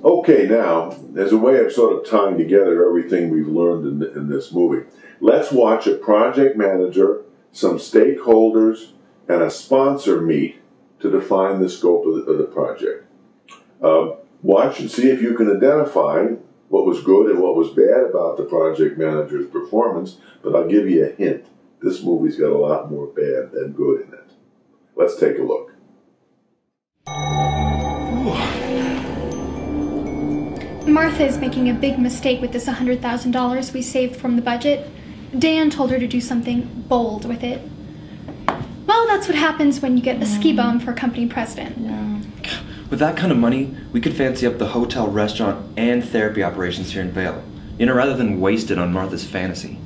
Okay, now, as a way of sort of tying together everything we've learned in this movie, let's watch a project manager, some stakeholders, and a sponsor meet to define the scope of the project. Watch and see if you can identify what was good and what was bad about the project manager's performance, but I'll give you a hint. This movie's got a lot more bad than good in it. Let's take a look. Martha is making a big mistake with this $100,000 we saved from the budget. Dan told her to do something bold with it. Well, that's what happens when you get a ski bum for company president. Yeah. With that kind of money, we could fancy up the hotel, restaurant, and therapy operations here in Vail. You know, rather than waste it on Martha's fantasy.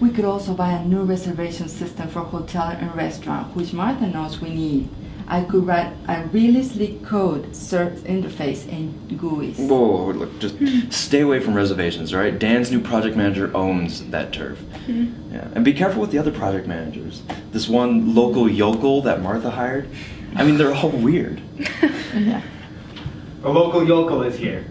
We could also buy a new reservation system for hotel and restaurant, which Martha knows we need. I could write a really sleek code search interface in GUIs. Whoa, look, just stay away from reservations, all right? Dan's new project manager owns that turf. Yeah, and be careful with the other project managers. This one local yokel that Martha hired, I mean, they're all weird. Yeah. A local yokel is here.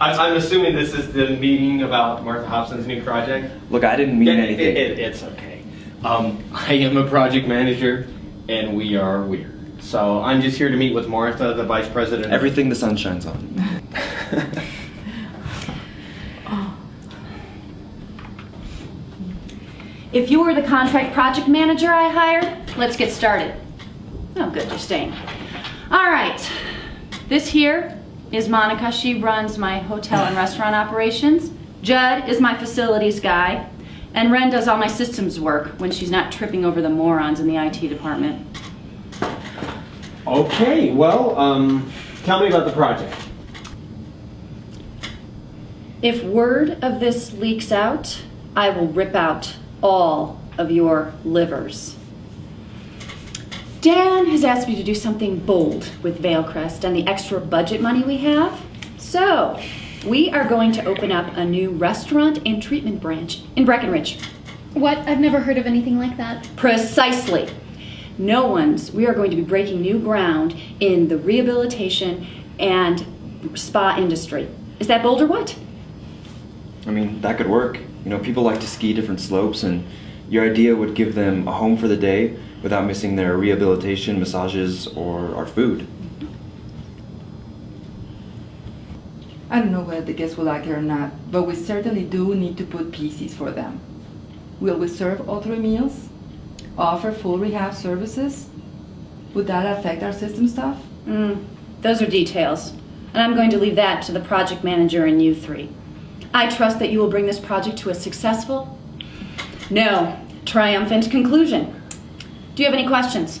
I'm assuming this is the meeting about Martha Hobson's new project? Look, I didn't mean anything. It's okay. I am a project manager, and we are weird. So I'm just here to meet with Martha, the vice president. Everything the sun shines on. If you were the contract project manager I hired, let's get started. Oh, good, you're staying. All right, this here is Monica. She runs my hotel and restaurant operations. Judd is my facilities guy. And Ren does all my systems work when she's not tripping over the morons in the IT department. Okay, well, tell me about the project. If word of this leaks out, I will rip out all of your livers. Dan has asked me to do something bold with Vailcrest and the extra budget money we have. So, we are going to open up a new restaurant and treatment branch in Breckenridge. What? I've never heard of anything like that. Precisely. We are going to be breaking new ground in the rehabilitation and spa industry. Is that bold or what? I mean, that could work. You know, people like to ski different slopes, and your idea would give them a home for the day without missing their rehabilitation, massages, or our food. I don't know whether the guests will like it or not, but we certainly do need to put PCs for them. Will we serve all 3 meals? Offer full rehab services? Would that affect our system staff? Those are details, and I'm going to leave that to the project manager and you 3. I trust that you will bring this project to a successful, no, triumphant conclusion. Do you have any questions?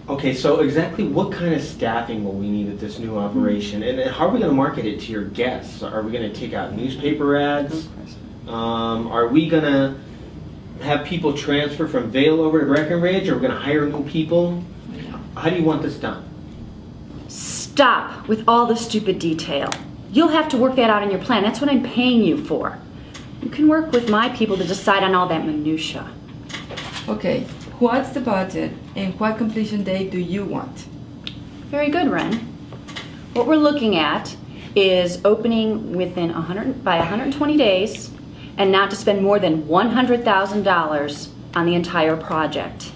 Okay, so exactly what kind of staffing will we need at this new operation? And how are we going to market it to your guests? Are we going to take out newspaper ads? Are we going to have people transfer from Vail over to Breckenridge? Are we going to hire new people? How do you want this done? Stop with all the stupid detail. You'll have to work that out in your plan. That's what I'm paying you for. You can work with my people to decide on all that minutia. Okay, what's the budget and what completion date do you want? Very good, Ren. What we're looking at is opening within 120 days and not to spend more than $100,000 on the entire project.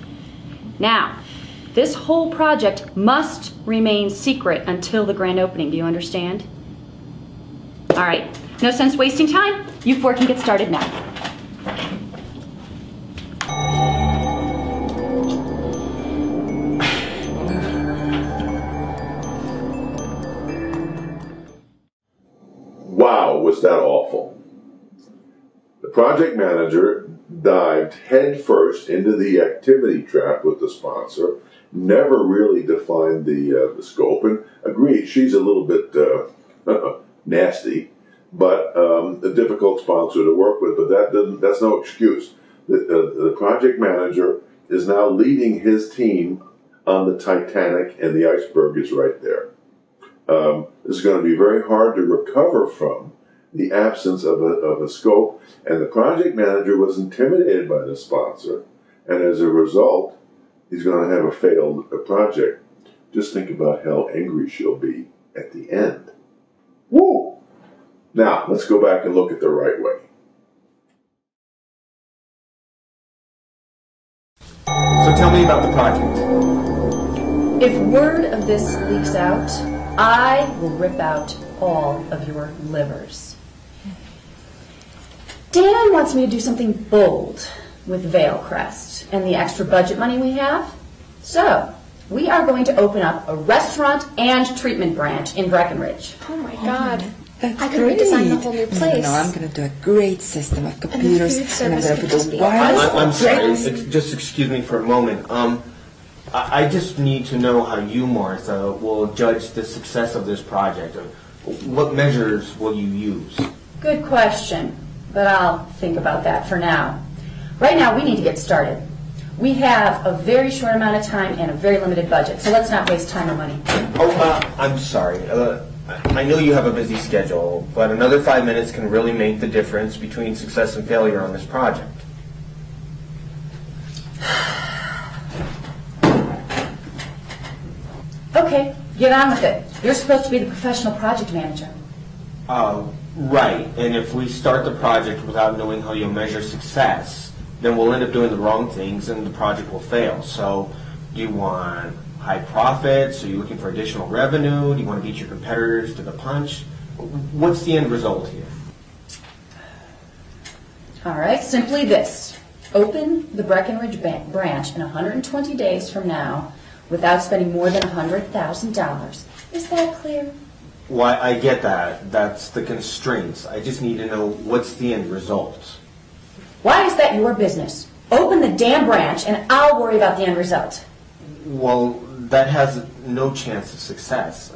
Now, this whole project must remain secret until the grand opening. Do you understand? All right, no sense wasting time. You 4 can get started now. Wow, was that awful. The project manager dived headfirst into the activity trap with the sponsor, never really defined the scope, and agreed she's a little bit nasty, but a difficult sponsor to work with, but that's no excuse. The project manager is now leading his team on the Titanic, and the iceberg is right there. This is going to be very hard to recover from the absence of a scope, and the project manager was intimidated by the sponsor, and as a result, he's going to have a failed project. Just think about how angry she'll be at the the end. Woo! Now, let's go back and look at the right way. So tell me about the project. If word of this leaks out, I will rip out all of your livers. Dan wants me to do something bold with Vailcrest and the extra budget money we have. So, we are going to open up a restaurant and treatment branch in Breckenridge. Oh my God. That's I could great. redesign the whole new place. No, I'm going to do a great system of computers, food and I'm service going to could put just the be wireless. I'm sorry, breaks. just excuse me for a moment. I just need to know how you, Martha, will judge the success of this project. What measures will you use? Good question, but I'll think about that for now. Right now, we need to get started. We have a very short amount of time and a very limited budget, so let's not waste time or money. Oh, I'm sorry. I know you have a busy schedule, but another 5 minutes can really make the difference between success and failure on this project. Okay, get on with it. You're supposed to be the professional project manager. Right, and if we start the project without knowing how you'll measure success, then we'll end up doing the wrong things and the project will fail. So, do you want high profits? Are you looking for additional revenue? Do you want to beat your competitors to the punch? What's the end result here? All right, simply this. Open the Breckenridge branch in 120 days from now without spending more than $100,000. Is that clear? Why, I get that. That's the constraints. I just need to know what's the end result. What Why is that your business? Open the damn branch and I'll worry about the end result. Well, that has no chance of success.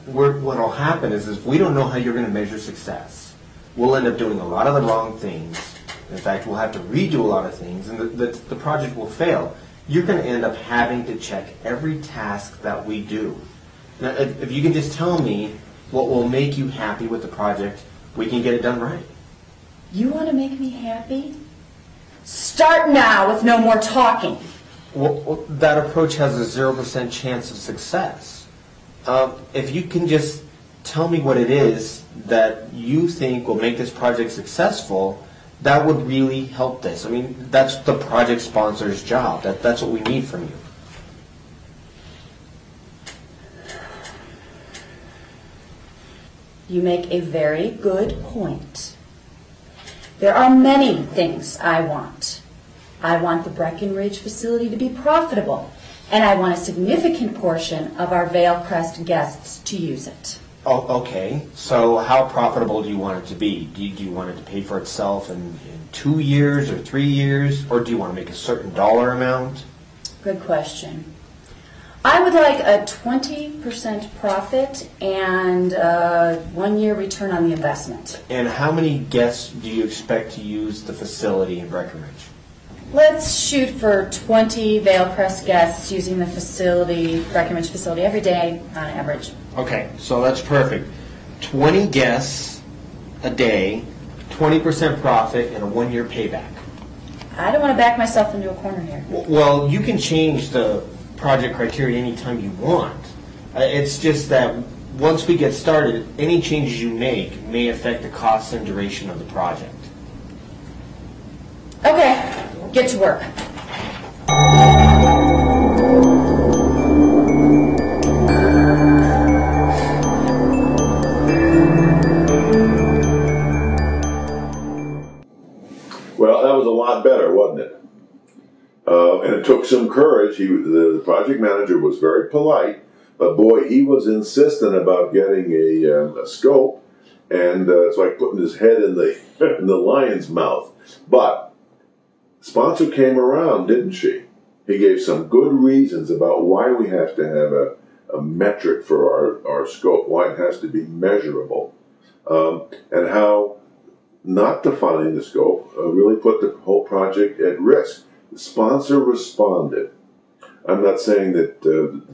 What will happen is if we don't know how you're going to measure success, we'll end up doing a lot of the wrong things. In fact, we'll have to redo a lot of things, and the project will fail. You're going to end up having to check every task that we do. Now, if you can just tell me what will make you happy with the project, we can get it done right. You want to make me happy? Start now with no more talking. Well, that approach has a 0% chance of success. If you can just tell me what it is that you think will make this project successful, that would really help this. I mean, that's the project sponsor's job. That's what we need from you. You make a very good point. There are many things I want. I want the Breckenridge facility to be profitable, and I want a significant portion of our Vailcrest guests to use it. Oh, okay. So how profitable do you want it to be? Do you want it to pay for itself in 2 years or 3 years? Or do you want to make a certain dollar amount? Good question. I would like a 20% profit and a 1-year return on the investment. And how many guests do you expect to use the facility in Breckenridge? Let's shoot for 20 Vailcrest guests using the facility, Breckenridge facility, every day on average. Okay, so that's perfect. 20 guests a day, 20% profit, and a 1-year payback. I don't want to back myself into a corner here. Well, you can change the project criteria anytime you want. It's just that once we get started, any changes you make may affect the cost and duration of the project. Okay, get to work. Well, that was a lot better, wasn't it? And it took some courage. The project manager was very polite, but boy, he was insistent about getting a scope, and it's like putting his head in the in the lion's mouth. But the sponsor came around, didn't she? He gave some good reasons about why we have to have a metric for our scope, why it has to be measurable, and how not defining the scope really put the whole project at risk. The sponsor responded. I'm not saying that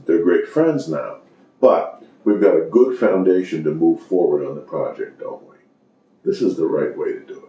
they're great friends now, but we've got a good foundation to move forward on the project, don't we? This is the right way to do it.